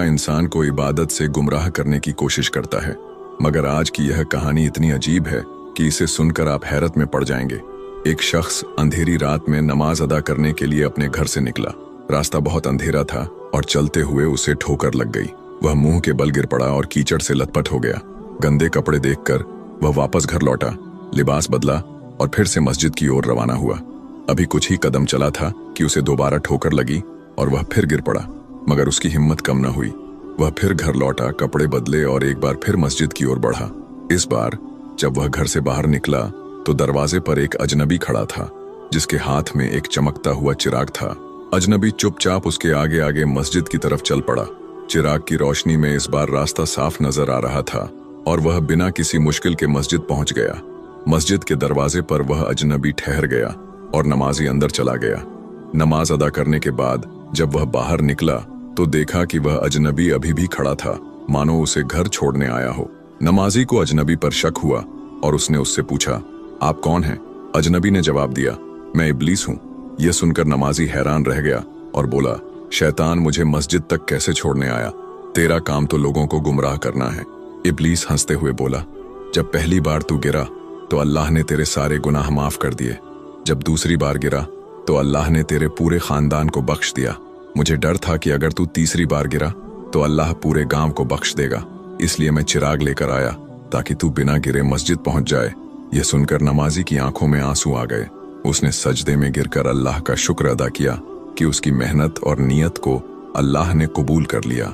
इंसान को इबादत से गुमराह करने की कोशिश करता है, मगर आज की यह कहानी इतनी अजीब है कि इसे सुनकर आप हैरत में पड़ जाएंगे। एक शख्स अंधेरी रात में नमाज अदा करने के लिए अपने घर से निकला। रास्ता बहुत अंधेरा था और चलते हुए उसे ठोकर लग गई। वह मुंह के बल गिर पड़ा और कीचड़ से लथपथ हो गया। गंदे कपड़े देखकर वह वापस घर लौटा, लिबास बदला और फिर से मस्जिद की ओर रवाना हुआ। अभी कुछ ही कदम चला था कि उसे दोबारा ठोकर लगी और वह फिर गिर पड़ा, मगर उसकी हिम्मत कम न हुई। वह फिर घर लौटा, कपड़े बदले और एक बार फिर मस्जिद की ओर बढ़ा। इस बार जब वह घर से बाहर निकला तो दरवाजे पर एक अजनबी खड़ा था, जिसके हाथ में एक चमकता हुआ चिराग था। अजनबी चुपचाप उसके आगे आगे मस्जिद की तरफ चल पड़ा। चिराग की रोशनी में इस बार रास्ता साफ नजर आ रहा था और वह बिना किसी मुश्किल के मस्जिद पहुंच गया। मस्जिद के दरवाजे पर वह अजनबी ठहर गया और नमाजी अंदर चला गया। नमाज अदा करने के बाद जब वह बाहर निकला तो देखा कि वह अजनबी अभी भी खड़ा था, मानो उसे घर छोड़ने आया हो। नमाजी को अजनबी पर शक हुआ और उसने उससे पूछा, आप कौन हैं? अजनबी ने जवाब दिया, मैं इब्लीस हूँ। यह सुनकर नमाजी हैरान रह गया और बोला, शैतान मुझे मस्जिद तक कैसे छोड़ने आया? तेरा काम तो लोगों को गुमराह करना है। इब्लीस हंसते हुए बोला, जब पहली बार तू गिरा तो अल्लाह ने तेरे सारे गुनाह माफ कर दिए। जब दूसरी बार गिरा तो अल्लाह ने तेरे पूरे खानदान को बख्श दिया। मुझे डर था कि अगर तू तीसरी बार गिरा तो अल्लाह पूरे गांव को बख्श देगा, इसलिए मैं चिराग लेकर आया ताकि तू बिना गिरे मस्जिद पहुंच जाए। यह सुनकर नमाजी की आंखों में आंसू आ गए। उसने सजदे में गिरकर अल्लाह का शुक्र अदा किया कि उसकी मेहनत और नियत को अल्लाह ने कबूल कर लिया।